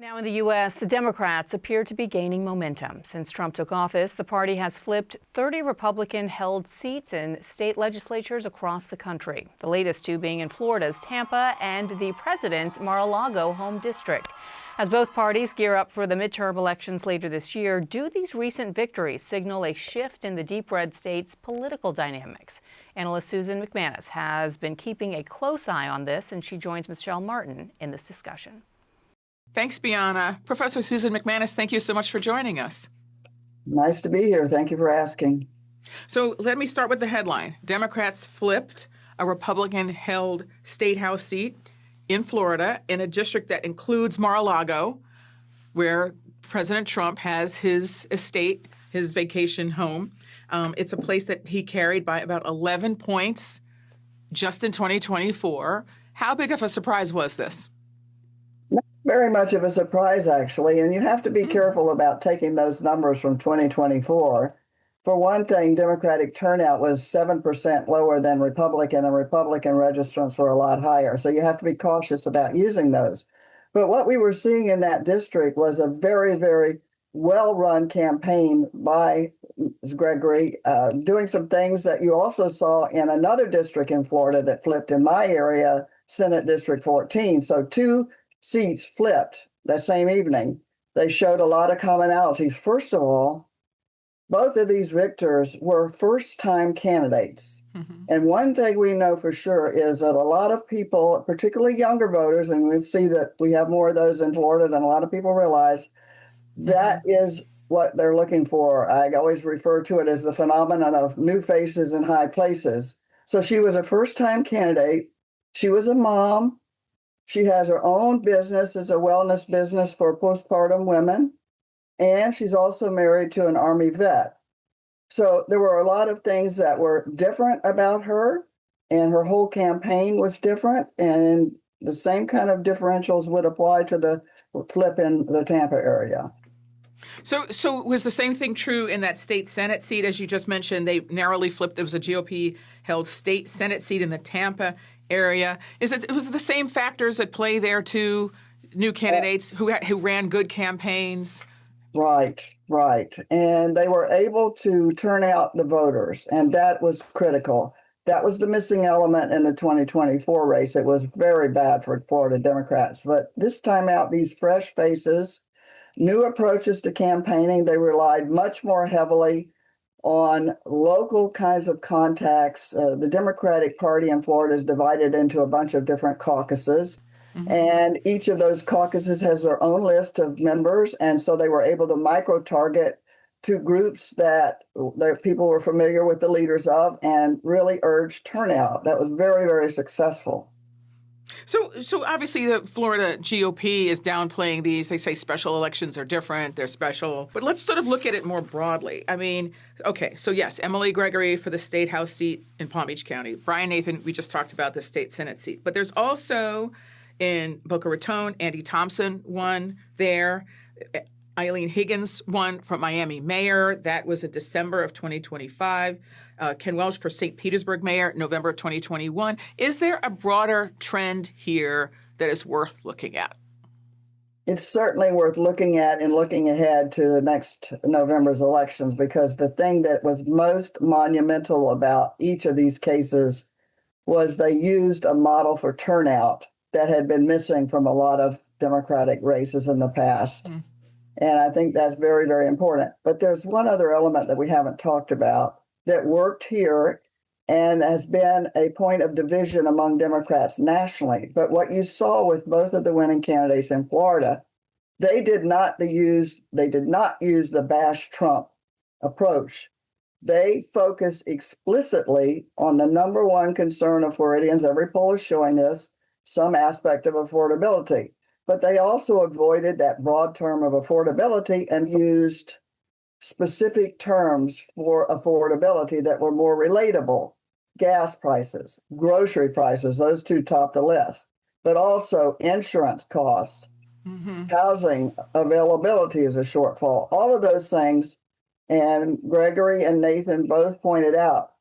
Now in the U.S., the Democrats appear to be gaining momentum. Since Trump took office, the party has flipped 30 Republican-held seats in state legislatures across the country, the latest two being in Florida's Tampa and the president's Mar-a-Lago home district. As both parties gear up for the midterm elections later this year, do these recent victories signal a shift in the deep red state's political dynamics? Analyst Susan ManManus has been keeping a close eye on this, and she joins Michel Martin in this discussion. Thanks, Bianna. Professor Susan ManManus, thank you so much for joining us. Nice to be here. Thank you for asking. So let me start with the headline. Democrats flipped a Republican-held state house seat in Florida in a district that includes Mar-a-Lago, where President Trump has his estate, his vacation home. It's a place that he carried by about 11 points just in 2024. How big of a surprise was this? Very much of a surprise, actually, and you have to be careful about taking those numbers from 2024. For one thing, Democratic turnout was 7% lower than Republican, and Republican registrants were a lot higher. So you have to be cautious about using those. But what we were seeing in that district was a very, very well-run campaign by Gregory, doing some things that you also saw in another district in Florida that flipped in my area, Senate District 14. So two seats flipped that same evening. They showed a lot of commonalities. First of all, both of these victors were first-time candidates. Mm-hmm. And one thing we know for sure is that a lot of people, particularly younger voters, and we see that we have more of those in Florida than a lot of people realize, that is what they're looking for. I always refer to it as the phenomenon of new faces in high places. So she was a first-time candidate. She was a mom. She has her own business as a wellness business for postpartum women, and she's also married to an Army vet. So there were a lot of things that were different about her, and her whole campaign was different, and the same kind of differentials would apply to the flip in the Tampa area. So was the same thing true in that state Senate seat? As you just mentioned, they narrowly flipped. There was a GOP-held state Senate seat in the Tampa area. It was the same factors at play there too? New candidates who ran good campaigns? Right. And they were able to turn out the voters, and that was critical. That was the missing element in the 2024 race. It was very bad for Florida Democrats. But this time out, these fresh faces, new approaches to campaigning, they relied much more heavily on local kinds of contacts. The Democratic Party in Florida is divided into a bunch of different caucuses, and each of those caucuses has their own list of members, and so they were able to micro-target to groups that people were familiar with the leaders of and really urged turnout. That was very, very successful. So obviously the Florida GOP is downplaying these. They say special elections are different. They're special. But let's sort of look at it more broadly. I mean, okay, so yes, Emily Gregory for the state house seat in Palm Beach County. Brian Nathan, we just talked about the state Senate seat. But there's also in Boca Raton, Andy Thompson won there. Eileen Higgins won from Miami mayor. That was in December of 2025. Ken Welch for St. Petersburg mayor, November of 2021. Is there a broader trend here that is worth looking at? It's certainly worth looking at and looking ahead to the next November's elections, because the thing that was most monumental about each of these cases was they used a model for turnout that had been missing from a lot of Democratic races in the past. And I think that's very, very important. But there's one other element that we haven't talked about that worked here and has been a point of division among Democrats nationally. But what you saw with both of the winning candidates in Florida, they did not use the bash Trump approach. They focused explicitly on the number one concern of Floridians. Every poll is showing this, some aspect of affordability. But they also avoided that broad term of affordability and used specific terms for affordability that were more relatable. Gas prices, grocery prices, those two top the list, but also insurance costs, housing availability is a shortfall, all of those things. And Gregory and Nathan both pointed out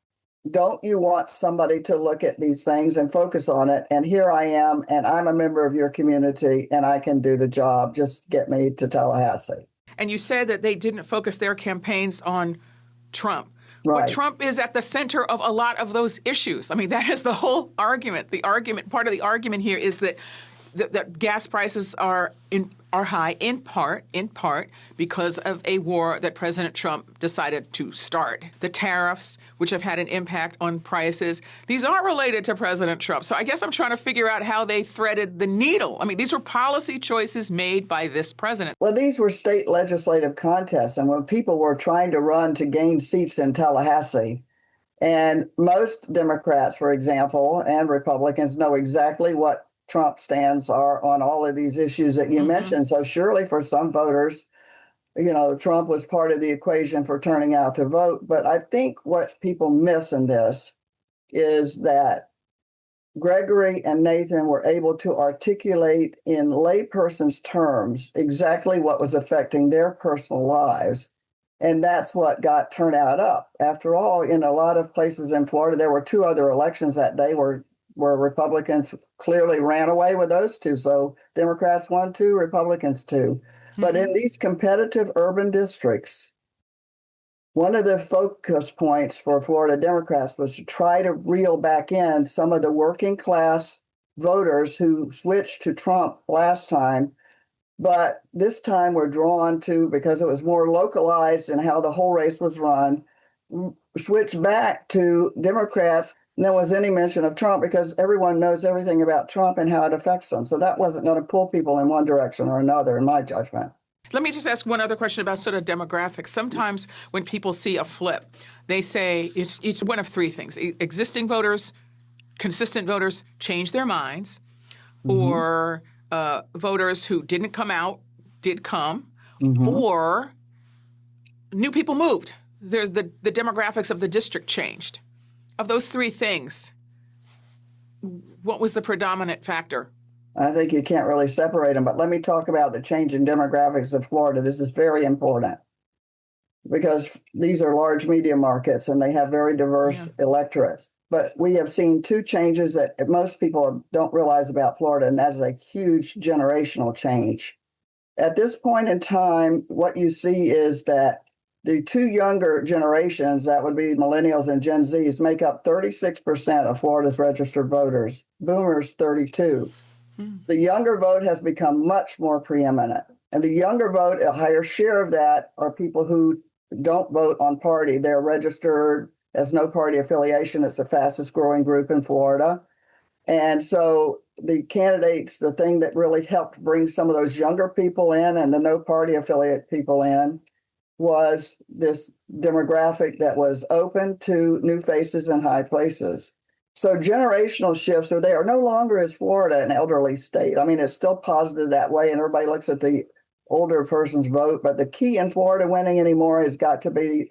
don't you want somebody to look at these things and focus on it? And here I am, and I'm a member of your community, and I can do the job. Just get me to Tallahassee. And you said that they didn't focus their campaigns on Trump. Right. But Trump is at the center of a lot of those issues. I mean, that is the whole argument. Part of the argument here is that gas prices are high in part because of a war that President Trump decided to start. The tariffs, which have had an impact on prices, these are related to President Trump. So I guess I'm trying to figure out how they threaded the needle. I mean, these were policy choices made by this president. Well, these were state legislative contests, and when people were trying to run to gain seats in Tallahassee, and most Democrats, for example, and Republicans know exactly what Trump stands are on all of these issues that you mentioned. So surely for some voters, Trump was part of the equation for turning out to vote. But I think what people miss in this is that Gregory and Nathan were able to articulate in layperson's terms exactly what was affecting their personal lives. And that's what got turnout up. After all, in a lot of places in Florida, there were 2 other elections that day where Republicans clearly ran away with those 2. So Democrats won 2, Republicans 2. But in these competitive urban districts, one of the focus points for Florida Democrats was to try to reel back in some of the working class voters who switched to Trump last time. But this time were drawn to, because it was more localized in how the whole race was run, switched back to Democrats. And there was any mention of Trump because everyone knows everything about Trump and how it affects them. So that wasn't going to pull people in one direction or another, in my judgment. Let me just ask one other question about sort of demographics. Sometimes when people see a flip, they say it's one of 3 things. Existing voters, consistent voters change their minds, or voters who didn't come out did come, or new people moved. There's the demographics of the district changed. Of those 3 things, what was the predominant factor? I think you can't really separate them, but let me talk about the change in demographics of Florida. This is very important because these are large media markets and they have very diverse electorates. But we have seen 2 changes that most people don't realize about Florida, and that is a huge generational change. At this point in time, what you see is that the 2 younger generations, that would be millennials and Gen Zs, make up 36% of Florida's registered voters, boomers 32%. The younger vote has become much more preeminent. And the younger vote, a higher share of that are people who don't vote on party. They're registered as no party affiliation. It's the fastest growing group in Florida. And so the candidates, the thing that really helped bring some of those younger people in and the no party affiliate people in was this demographic that was open to new faces in high places. So generational shifts are there. No longer is Florida an elderly state. I mean, it's still posited that way, and everybody looks at the older person's vote. But the key in Florida winning anymore has got to be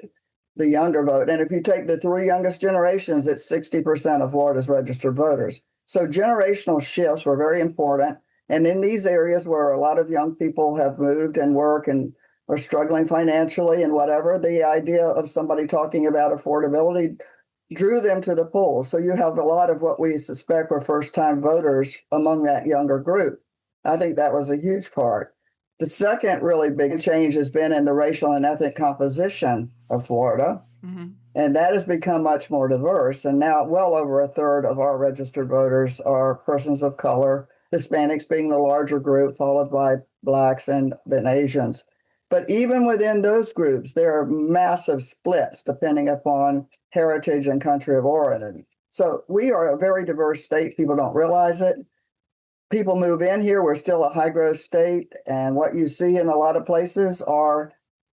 the younger vote. And if you take the 3 youngest generations, it's 60% of Florida's registered voters. So generational shifts were very important. And in these areas where a lot of young people have moved and work and are struggling financially and whatever, the idea of somebody talking about affordability drew them to the polls. So you have a lot of what we suspect were first-time voters among that younger group. I think that was a huge part. The second really big change has been in the racial and ethnic composition of Florida. And that has become much more diverse. And now well over a third of our registered voters are persons of color, Hispanics being the larger group, followed by Blacks and then Asians. But even within those groups, there are massive splits depending upon heritage and country of origin. So we are a very diverse state. People don't realize it. People move in here. We're still a high growth state. And what you see in a lot of places are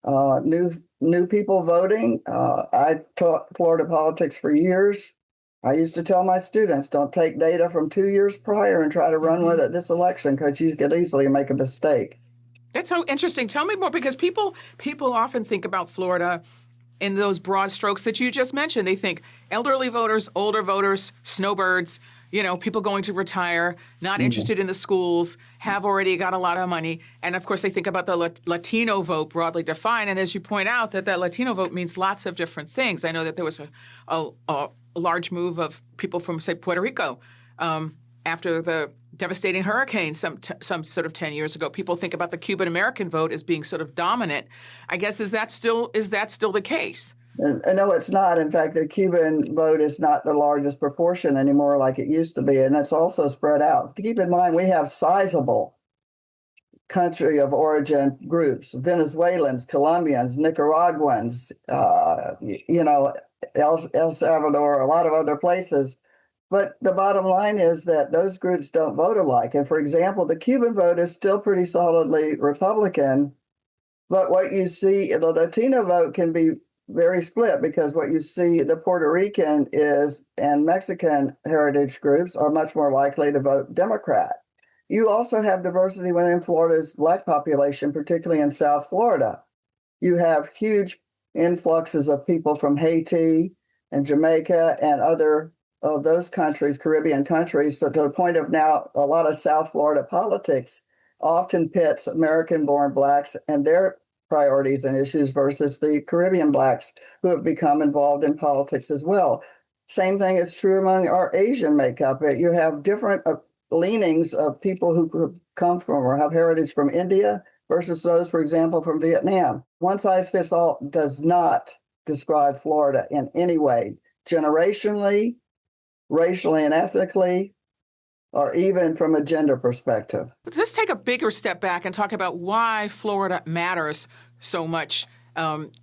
new people voting. I taught Florida politics for years. I used to tell my students, don't take data from 2 years prior and try to run with it this election because you could easily make a mistake. That's so interesting. Tell me more, because people often think about Florida in those broad strokes that you just mentioned. They think elderly voters, older voters, snowbirds, people going to retire, not interested in the schools, have already got a lot of money. And of course, they think about the Latino vote broadly defined. And as you point out, that Latino vote means lots of different things. I know that there was a large move of people from, say, Puerto Rico after the devastating hurricane some sort of 10 years ago. People think about the Cuban American vote as being sort of dominant. I guess, is that still the case? No, it's not. In fact, the Cuban vote is not the largest proportion anymore like it used to be, and it's also spread out. Keep in mind, we have sizable country of origin groups: Venezuelans, Colombians, Nicaraguans, El Salvador, a lot of other places. But the bottom line is that those groups don't vote alike. And for example, the Cuban vote is still pretty solidly Republican. But what you see, the Latino vote can be very split, because what you see, the Puerto Rican and Mexican heritage groups are much more likely to vote Democrat. You also have diversity within Florida's Black population, particularly in South Florida. You have huge influxes of people from Haiti and Jamaica and other of those countries, Caribbean countries. So to the point of now, a lot of South Florida politics often pits American-born Blacks and their priorities and issues versus the Caribbean Blacks who have become involved in politics as well. Same thing is true among our Asian makeup. You have different leanings of people who come from or have heritage from India versus those, for example, from Vietnam. One size fits all does not describe Florida in any way, generationally, racially and ethnically, or even from a gender perspective. Let's take a bigger step back and talk about why Florida matters so much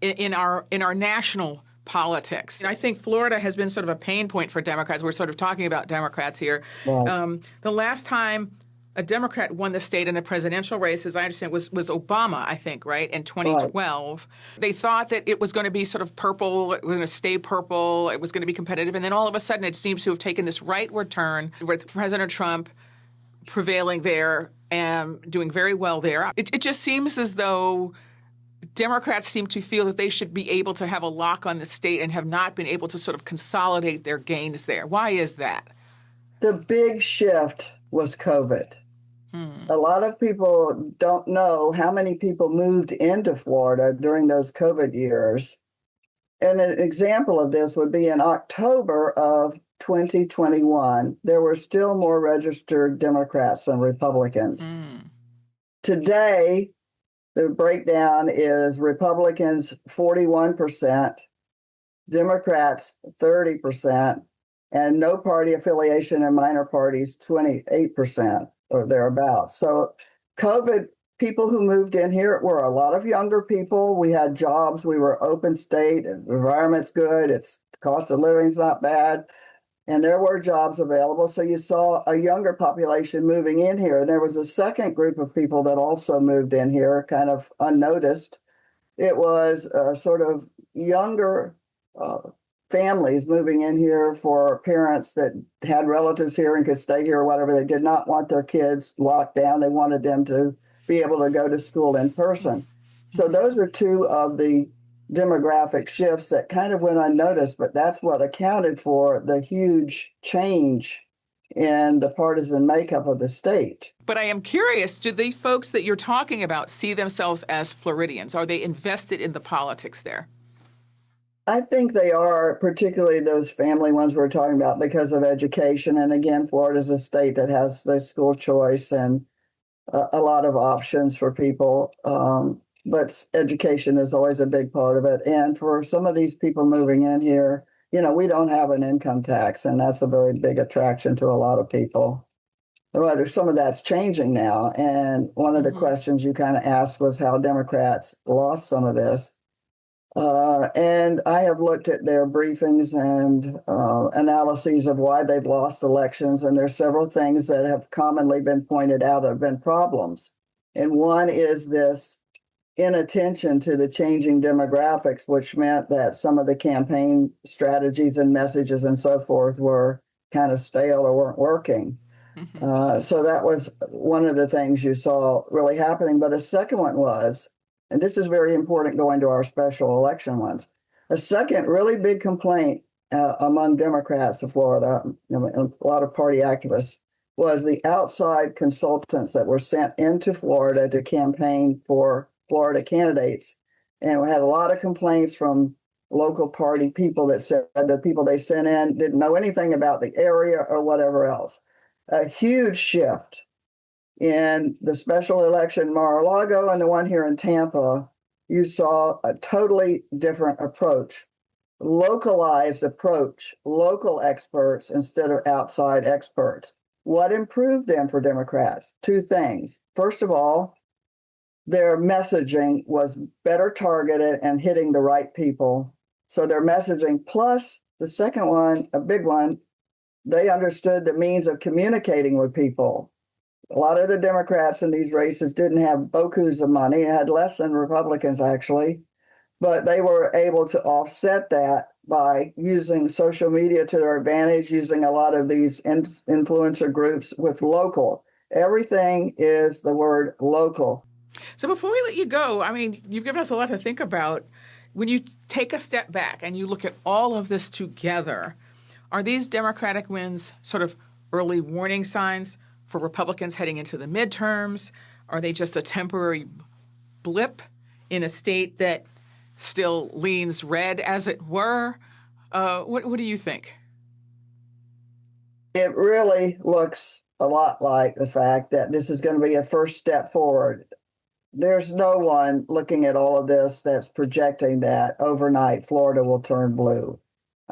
in our national politics. I think Florida has been sort of a pain point for Democrats. We're sort of talking about Democrats here. Right. The last time a Democrat won the state in a presidential race, as I understand, was Obama, I think, right, in 2012. Right. They thought that it was going to be sort of purple, it was going to stay purple, it was going to be competitive, and then all of a sudden it seems to have taken this rightward turn with President Trump prevailing there and doing very well there. It just seems as though Democrats seem to feel that they should be able to have a lock on the state and have not been able to sort of consolidate their gains there. Why is that? The big shift was COVID. A lot of people don't know how many people moved into Florida during those COVID years. And an example of this would be in October of 2021, there were still more registered Democrats than Republicans. Today, the breakdown is Republicans 41%, Democrats 30%, and no party affiliation in minor parties 28%. Or thereabouts. So COVID, people who moved in here were a lot of younger people. We had jobs. We were open state. The environment's good. The cost of living's not bad. And there were jobs available. So you saw a younger population moving in here. And there was a second group of people that also moved in here, kind of unnoticed. It was sort of younger families moving in here for parents that had relatives here and could stay here or whatever. They did not want their kids locked down. They wanted them to be able to go to school in person. So those are two of the demographic shifts that kind of went unnoticed, but that's what accounted for the huge change in the partisan makeup of the state. But I am curious, do these folks that you're talking about see themselves as Floridians? Are they invested in the politics there? I think they are, particularly those family ones we're talking about, because of education. And again, Florida's a state that has the school choice and a lot of options for people. But education is always a big part of it. And for some of these people moving in here, we don't have an income tax, and that's a very big attraction to a lot of people. But some of that's changing now. And one of the questions you kind of asked was how Democrats lost some of this. And I have looked at their briefings and analyses of why they've lost elections, and there's several things that have commonly been pointed out have been problems. And one is this inattention to the changing demographics, which meant that some of the campaign strategies and messages and so forth were kind of stale or weren't working. So that was one of the things you saw really happening. But a second one was, and this is very important going to our special election ones, a second really big complaint among Democrats of Florida, and a lot of party activists, was the outside consultants that were sent into Florida to campaign for Florida candidates. And we had a lot of complaints from local party people that said the people they sent in didn't know anything about the area or whatever else. A huge shift in the special election in Mar-a-Lago and the one here in Tampa. You saw a totally different approach, localized approach, local experts instead of outside experts. What improved them for Democrats? Two things. First of all, their messaging was better targeted and hitting the right people. So their messaging, plus the second one, a big one, they understood the means of communicating with people. A lot of the Democrats in these races didn't have beaucoup of money, had less than Republicans actually, but they were able to offset that by using social media to their advantage, using a lot of these influencer groups with local. Everything is the word local. So before we let you go, I mean, you've given us a lot to think about. When you take a step back and you look at all of this together, are these Democratic wins sort of early warning signs for Republicans heading into the midterms? Are they just a temporary blip in a state that still leans red, as it were? What do you think? It really looks a lot like the fact that this is going to be a first step forward. There's no one looking at all of this that's projecting that overnight Florida will turn blue.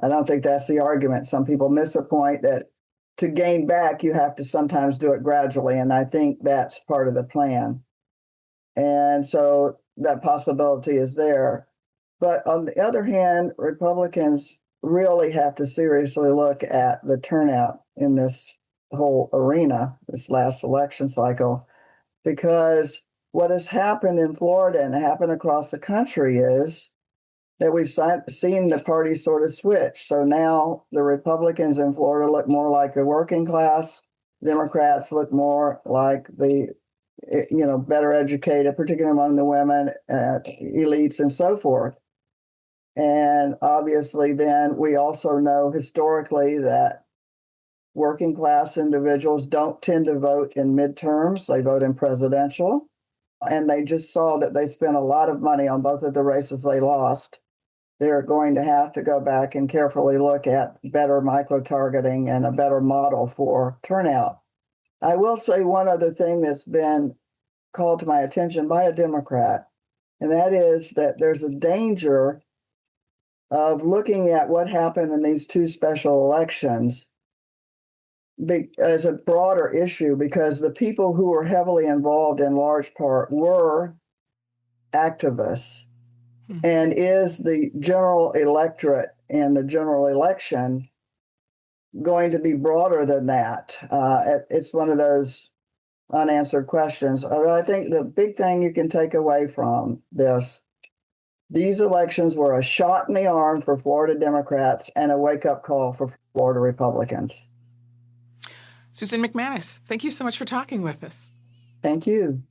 I don't think that's the argument. Some people miss a point that to gain back, you have to sometimes do it gradually. And I think that's part of the plan. And so that possibility is there. But on the other hand, Republicans really have to seriously look at the turnout in this whole arena, this last election cycle, because what has happened in Florida and happened across the country is that we've seen the parties sort of switch. So now the Republicans in Florida look more like the working class. Democrats look more like the, better educated, particularly among the women, elites and so forth. And obviously then we also know historically that working class individuals don't tend to vote in midterms. They vote in presidential. And they just saw that they spent a lot of money on both of the races they lost. They're going to have to go back and carefully look at better micro-targeting and a better model for turnout. I will say one other thing that's been called to my attention by a Democrat, and that is that there's a danger of looking at what happened in these two special elections as a broader issue, because the people who were heavily involved in large part were activists. And is the general electorate in the general election going to be broader than that? It's one of those unanswered questions. I think the big thing you can take away from this, these elections were a shot in the arm for Florida Democrats and a wake-up call for Florida Republicans. Susan ManManus, thank you so much for talking with us. Thank you.